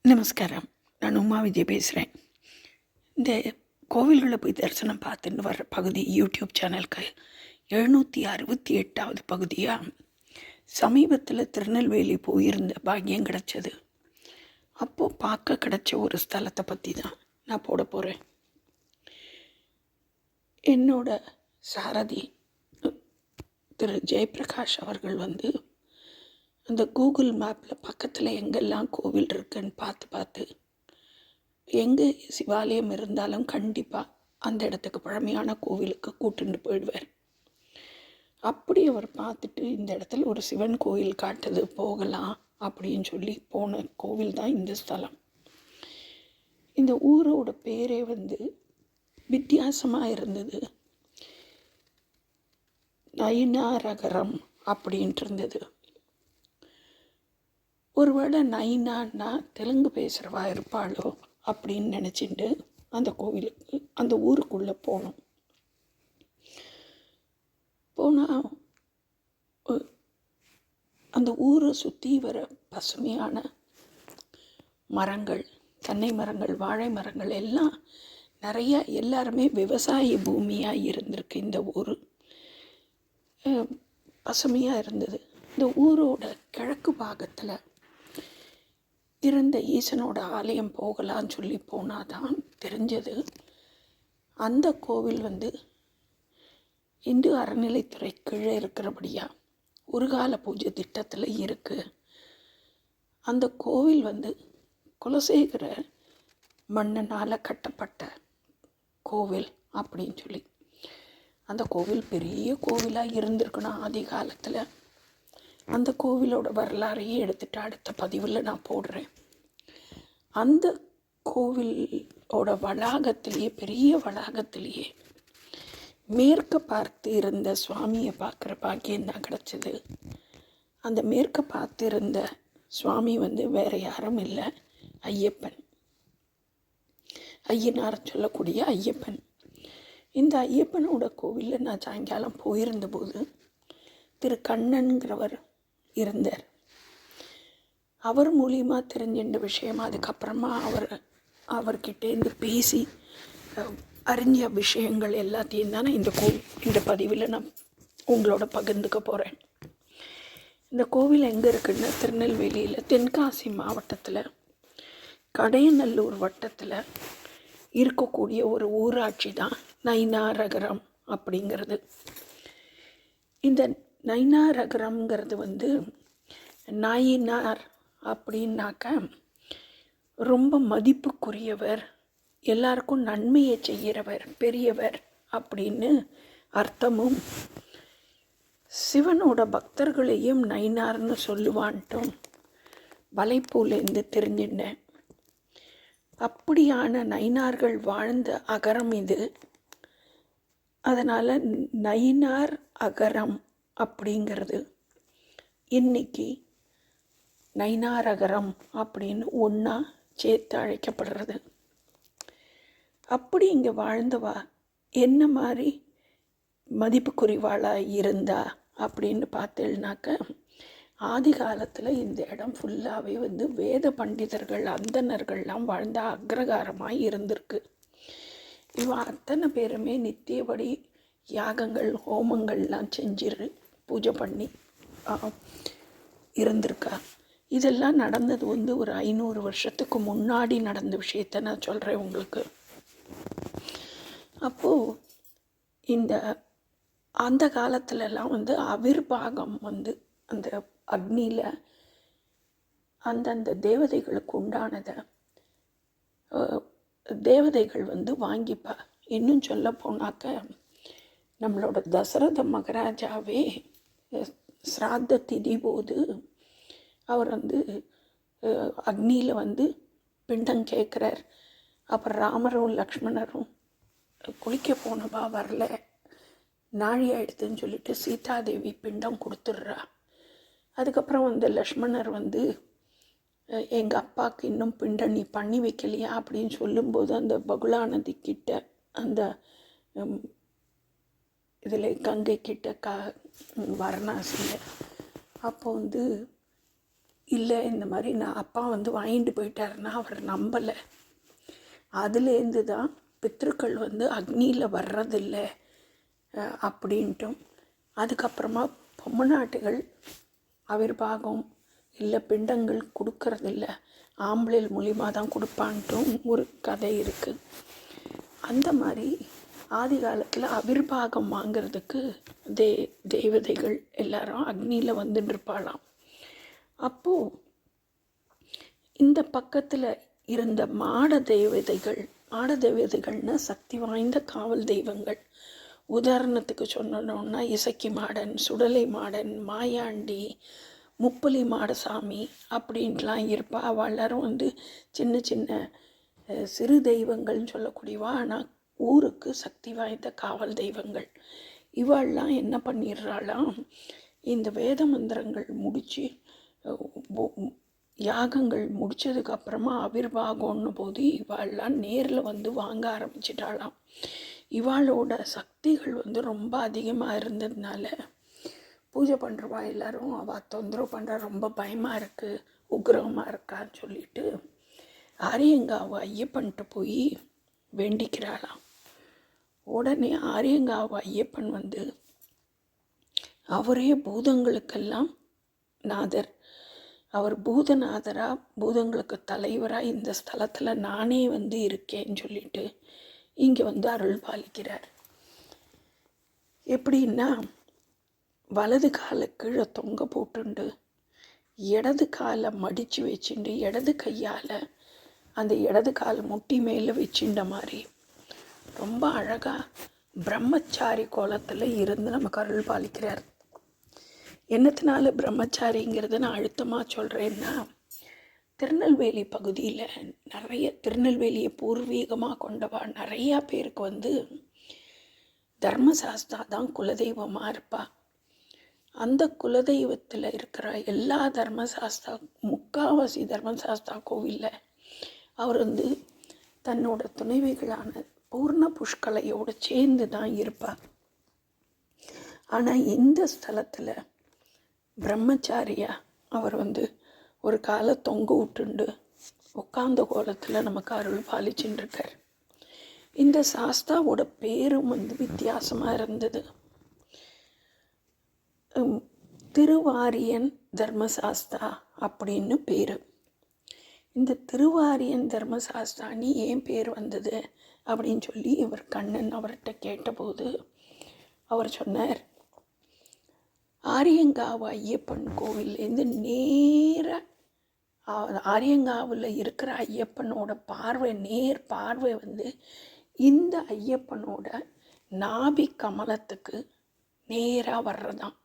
நமஸ்காரம். நான் உமா விஜய் பேசுகிறேன். இந்த கோவில்களை போய் தரிசனம் பார்த்துட்டு வர்ற பகுதி யூடியூப் சேனலுக்கு 768வது பகுதியாக சமீபத்தில் திருநெல்வேலி போயிருந்த பாக்கியம் கிடச்சது. அப்போது பார்க்க கிடச்ச ஒரு ஸ்தலத்தை பற்றி தான் நான் போட போகிறேன். என்னோட சாரதி திரு ஜெயபிரகாஷ் அவர்கள் அந்த கூகுள் மேப்பில் பக்கத்தில் எங்கெல்லாம் கோவில் இருக்குன்னு பார்த்து எங்கே சிவாலயம் இருந்தாலும் கண்டிப்பாக அந்த இடத்துக்கு பழமையான கோவிலுக்கு கூட்டுண்டு போயிடுவார். அப்படி அவர் பார்த்துட்டு இந்த இடத்துல ஒரு சிவன் கோவில் காட்டுது, போகலாம் அப்படின்னு சொல்லி போன கோவில் தான் இந்த ஸ்தலம். இந்த ஊரோட பேரே வித்தியாசமாக இருந்தது. நயினாரகரம் அப்படின்ட்டு இருந்தது. ஒருவேளை நைனான்னா தெலுங்கு பேசுகிறவா இருப்பாளோ அப்படின்னு நினச்சிட்டு அந்த கோவிலுக்கு அந்த ஊருக்குள்ளே போனோம். போனால் அந்த ஊரை சுற்றி வர பசுமையான மரங்கள், தென்னை மரங்கள், வாழை மரங்கள் எல்லாம் நிறைய, எல்லாருமே விவசாய பூமியாக இருந்திருக்கு. இந்த ஊர் பசுமையாக இருந்தது. இந்த ஊரோட கிழக்கு பாகத்தில் இருந்த ஈசனோட ஆலயம் போகலான்னு சொல்லி போனால் தான் தெரிஞ்சது அந்த கோவில் இந்து அறநிலைத்துறை கீழே இருக்கிறபடியா ஒரு கால பூஜை திட்டத்தில் இருக்குது. அந்த கோவில் குலசேகர மன்னனால் கட்டப்பட்ட கோவில் அப்படின்னு சொல்லி, அந்த கோவில் பெரிய கோவிலாக இருந்திருக்கணும் ஆதி காலத்தில். அந்த கோவிலோட வரலாறையே எடுத்துகிட்டு அடுத்த பதிவில் நான் போடுறேன். அந்த கோவிலோட வளாகத்திலேயே, பெரிய வளாகத்திலேயே மேற்க பார்த்து இருந்த சுவாமியை பார்க்குற பாக்கியம் தான் கிடச்சிது. அந்த மேற்க பார்த்து இருந்த சுவாமி வேறு யாரும் இல்லை, ஐயப்பன், ஐயனார் சொல்லக்கூடிய ஐயப்பன். இந்த ஐயப்பனோட கோவிலில் நான் சாயங்காலம் போயிருந்தபோது திரு கண்ணன்கிறவர் இருந்தார். அவர் மூலியமாக தெரிஞ்சின்ற விஷயம், அதுக்கப்புறமா அவர்கிட்டேருந்து பேசி அறிஞ்ச விஷயங்கள் எல்லாத்தையும் தானே இந்த பதிவில் நான் உங்களோட பகிர்ந்துக்க போகிறேன். இந்த கோவில் எங்கே இருக்குன்னா திருநெல்வேலியில் தென்காசி மாவட்டத்தில் கடையநல்லூர் வட்டத்தில் இருக்கக்கூடிய ஒரு ஊராட்சி தான் நயினாரகரம் அப்படிங்கிறது. இந்த நயினாரகரம்ங்கிறது நாயினார் அப்படின்னாக்க ரொம்ப மதிப்புக்குரியவர், எல்லாருக்கும் நன்மையை செய்கிறவர், பெரியவர் அப்படின்னு அர்த்தமும், சிவனோட பக்தர்களையும் நயினார்னு சொல்லுவான்ட்டும் வலைப்பூலேருந்து தெரிஞ்சிட்டேன். அப்படியான நயினார்கள் வாழ்ந்த அகரம் இது. அதனால் நயினார் அகரம் அப்படிங்கிறது இன்னைக்கு நயினாரகரம் அப்படின்னு ஒன்றா சேர்த்து அழைக்கப்படுறது. அப்படி இங்கே வாழ்ந்தவா என்ன மாதிரி மதிப்புக்குறிவாளாக இருந்தா அப்படின்னு பார்த்தேன்னாக்க, ஆதி காலத்தில் இந்த இடம் ஃபுல்லாகவே வேத பண்டிதர்கள், அந்தணர்கள்லாம் வாழ்ந்த அக்ரகாரமாக இருந்திருக்கு. இவன் அத்தனை பேருமே நித்தியபடி யாகங்கள், ஹோமங்கள்லாம் செஞ்சிரு பூஜை பண்ணி இருந்திருக்கா. இதெல்லாம் நடந்தது ஒரு 500 வருஷத்துக்கு முன்னாடி நடந்த விஷயத்தை நான் சொல்கிறேன் உங்களுக்கு. அப்போது அந்த காலத்துலலாம் அவிர்வாகம் அந்த அக்னியில் அந்தந்த தேவதைகளுக்கு உண்டானதை தேவதைகள் வாங்கிப்பா. இன்னும் சொல்ல போனாக்க நம்மளோட தசரத மகாராஜாவே ஸ்ராத்த திதி போது அவர் அக்னியில் பிண்டம் கேட்குறார். அப்புறம் ராமரும் லக்ஷ்மணரும் குளிக்க போனவா வரல, நாழி ஆயிடுதுன்னு சொல்லிட்டு சீதாதேவி பிண்டம் கொடுத்துட்றா. அதுக்கப்புறம் லக்ஷ்மணர் எங்கள் அப்பாவுக்கு இன்னும் பிண்டம் நீ பண்ணி வைக்கலையா அப்படின்னு சொல்லும்போது அந்த பகுலா நதி கிட்ட, அந்த இதில் கங்கை கிட்ட வாரணாசியில், அப்போ இல்லை இந்த மாதிரி நான் அப்பா வந்து வாங்கிட்டு போயிட்டாருன்னா அவர் நம்பலை. அதுலேருந்து தான் பித்ருக்கள் வந்து அக்னியில் வர்றதில்லை அப்படின்ட்டும், அதுக்கப்புறமா பொம்மநாட்டுகள் ஆவிர்வாகம் இல்லை பிண்டங்கள் கொடுக்கறதில்ல, ஆம்பளைல் மூலியமாக தான் கொடுப்பான்ட்டும் ஒரு கதை இருக்குது. அந்த மாதிரி ஆதி காலத்தில் ஆவிர்வாகம் வாங்கிறதுக்கு தேவதைகள் எல்லாரும் அக்னியில் வந்துட்டுருப்பாளாம். அப்போது இந்த பக்கத்தில் இருந்த மாட தேவதைகள்னா சக்தி வாய்ந்த காவல் தெய்வங்கள். உதாரணத்துக்கு சொன்னோன்னா இசக்கி மாடன், சுடலை மாடன், மாயாண்டி, முப்பலி மாடசாமி அப்படின்ட்டுலாம் இருப்பா. அவள் எல்லாரும் வந்து சின்ன சின்ன சிறு தெய்வங்கள்னு சொல்லக்கூடியவா, ஆனால் ஊருக்கு சக்தி வாய்ந்த காவல் தெய்வங்கள். இவாள்லாம் என்ன பண்ணிடுறாளாம், இந்த வேத மந்திரங்கள் முடித்து யாகங்கள் முடித்ததுக்கப்புறமா ஆவிர்வாகம்னு போது இவாள்லாம் நேரில் வந்து வாங்க ஆரம்பிச்சிட்டாளாம். இவாளோட சக்திகள் வந்து ரொம்ப அதிகமாக இருந்ததுனால பூஜை பண்ணுறவா எல்லோரும் அவள் தொந்தரவு பண்ணுறா, ரொம்ப பயமாக இருக்குது, உக்ரகமாக இருக்கான்னு சொல்லிட்டு ஆரியங்காவை ஐயப்பன்ட்டு போய் வேண்டிக்கிறாளாம். உடனே ஆரியங்காவை ஐயப்பன் வந்து அவரே பூதங்களுக்கெல்லாம் நாதர், அவர் பூதநாதராக பூதங்களுக்கு தலைவராக இந்த ஸ்தலத்தில் நானே வந்து இருக்கேன்னு சொல்லிட்டு இங்கே வந்து அருள் பாலிக்கிறார். எப்படின்னா, வலது காலை கீழே தொங்க போட்டுண்டு இடது காலை மடித்து வச்சுண்டு இடது கையால் அந்த இடது கால் முட்டி மேலே வச்சுட்ட மாதிரி ரொம்ப அழகாக பிரம்மச்சாரி கோலத்தில் இருந்து நமக்கு அருள் பாலிக்கிறார். என்னத்தினால பிரம்மச்சாரிங்கிறத நான் அழுத்தமாக சொல்கிறேன்னா, திருநெல்வேலி பகுதியில் நிறைய திருநெல்வேலியை பூர்வீகமாக கொண்டவா நிறையா பேருக்கு வந்து தர்மசாஸ்தா தான் குலதெய்வமாக இருப்பாள். அந்த குலதெய்வத்தில் இருக்கிற எல்லா தர்மசாஸ்தா, முக்காவாசி தர்மசாஸ்தா கோவிலில் அவர் வந்து தன்னோட துணைவிகளான பூர்ண புஷ்கலையோடு சேர்ந்து தான் இருப்பார். ஆனால் இந்த ஸ்தலத்தில் பிரம்மச்சாரியா அவர் வந்து ஒரு காலை தொங்க விட்டுண்டு உட்கார்ந்த கோலத்தில் நமக்கு அருள் பாலிச்சுட்டுருக்கார். இந்த சாஸ்தாவோட பேரும் வந்து வித்தியாசமாக இருந்தது. திருவாரியன் தர்மசாஸ்தா அப்படின்னு பேர். இந்த திருவாரியன் தர்மசாஸ்தானி ஏன் பேர் வந்தது அப்படின்னு சொல்லி இவர் கண்ணன் அவர்கிட்ட கேட்டபோது அவர் சொன்னார், ஆரியங்காவு ஐயப்பன் கோவிலேருந்து நேராக ஆரியங்காவில் இருக்கிற ஐயப்பனோட நேர் பார்வை வந்து இந்த ஐயப்பனோட நாபி கமலத்துக்கு நேராக வர்றதான்.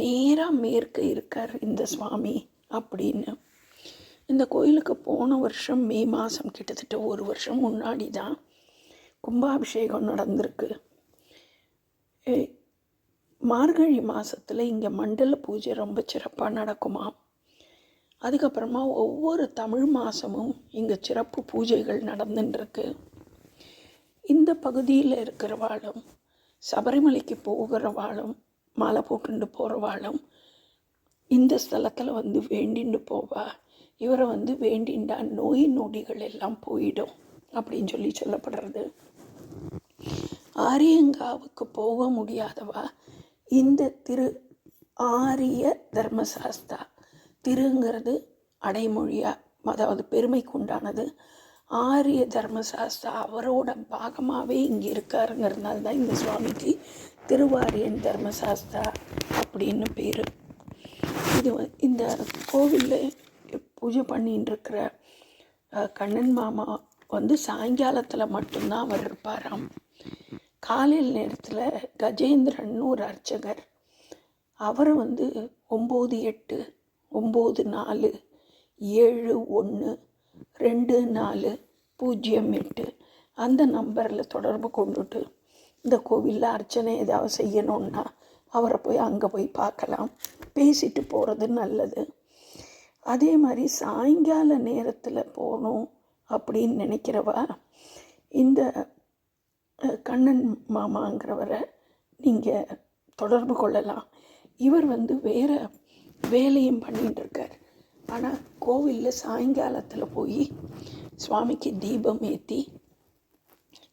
நேராக மேற்கு இருக்கார் இந்த சுவாமி அப்படின்னு. இந்த கோயிலுக்கு போன வருஷம் மே மாதம், கிட்டத்தட்ட ஒரு வருஷம் முன்னாடி தான் கும்பாபிஷேகம் நடந்திருக்கு. மார்கழி மாதத்தில் இங்கே மண்டல பூஜை ரொம்ப சிறப்பாக நடக்குமா. அதுக்கப்புறமா ஒவ்வொரு தமிழ் மாதமும் இங்கே சிறப்பு பூஜைகள் நடந்துட்டுருக்கு. இந்த பகுதியில் இருக்கிறவாளும் சபரிமலைக்கு போகிறவாளும் மாலை போட்டுண்டு போகிறவாளும் இந்த ஸ்தலத்தில் வந்து வேண்டிண்டு போவா. இவரை வந்து வேண்டிண்டா நோய் நொடிகள் எல்லாம் போயிடும் அப்படின்னு சொல்லி சொல்லப்படுறது. ஆரியங்காவுக்கு போக முடியாதவா இந்த திரு ஆரிய தர்மசாஸ்தா, திருங்கிறது அடைமொழியாக, அதாவது பெருமைக்கு உண்டானது. ஆரிய தர்மசாஸ்தா அவரோட பாகமாகவே இங்கே இருக்காருங்கிறதுனால தான் இந்த சுவாமிக்கு திருவாரியன் தர்மசாஸ்தா அப்படின்னு பேர். இது இந்த கோவிலில் பூஜை பண்ணின்னு இருக்கிற கண்ணன் மாமா வந்து சாயங்காலத்தில் மட்டும்தான் அவர் இருப்பாராம். காலையில் நேரத்தில் கஜேந்திரன் ஒரு அர்ச்சகர், அவர் வந்து 98 94 71 24 08 அந்த நம்பரில் தொடர்பு கொண்டுட்டு இந்த கோவிலில் அர்ச்சனை ஏதாவது செய்யணுன்னா அவரை போய் அங்கே போய் பார்க்கலாம், பேசிட்டு போகிறது நல்லது. அதே மாதிரி சாயங்கால நேரத்தில் போகணும் அப்படின்னு நினைக்கிறவா இந்த கண்ணன் மாமாங்கிறவரை நீங்கள் தொடர்பு கொள்ளலாம். இவர் வந்து வேறு வேலையும் பண்ணிகிட்டு இருக்கார். ஆனால் கோவிலில் சாயங்காலத்தில் போய் சுவாமிக்கு தீபம் ஏற்றி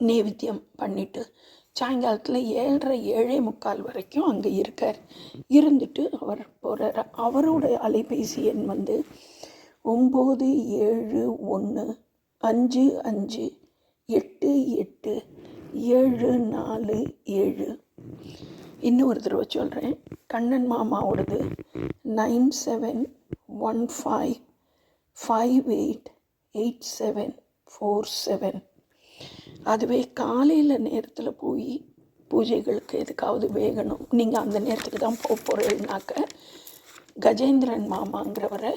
நைவேத்தியம் பண்ணிவிட்டு சாயங்காலத்தில் 7:30 வரைக்கும் அங்கே இருக்கார். இருந்துட்டு அவர் போகிறார். அவரோட அலைபேசி எண் வந்து 971558874 இன்னொரு தடவை சொல்கிறேன். கண்ணன் மாமாவோடது 9715588747. அதுவே காலையில் நேரத்தில் போய் பூஜைகளுக்கு எதுக்காவது வேகணும், நீங்கள் அந்த நேரத்துக்கு தான் போக போகிறீங்கனாக்க கஜேந்திரன் மாமாங்கிறவரை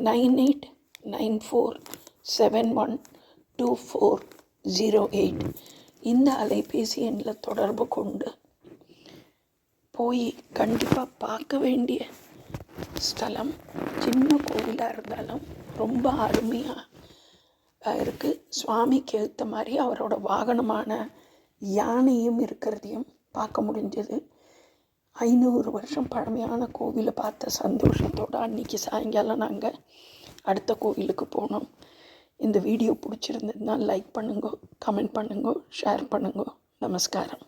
9894712408 இந்த அலைபேசி எண்ணில் தொடர்பு கொண்டு போய் கண்டிப்பாக பார்க்க வேண்டிய ஸ்தலம். சின்ன கோவிலாக இருந்தாலும் ரொம்ப அருமையாக இருக்குது. சுவாமிக்கு ஏற்ற மாதிரி அவரோட வாகனமான யானையும் இருக்கிறதையும் பார்க்க முடிஞ்சது. 500 வருஷம் பழமையான கோவிலை பார்த்த சந்தோஷத்தோடு அன்றைக்கி சாயங்காலம் நாங்கள் அடுத்த கோவிலுக்கு போனோம். இந்த வீடியோ பிடிச்சிருந்ததுன்னா லைக் பண்ணுங்க, கமெண்ட் பண்ணுங்க, ஷேர் பண்ணுங்க. நமஸ்காரம்.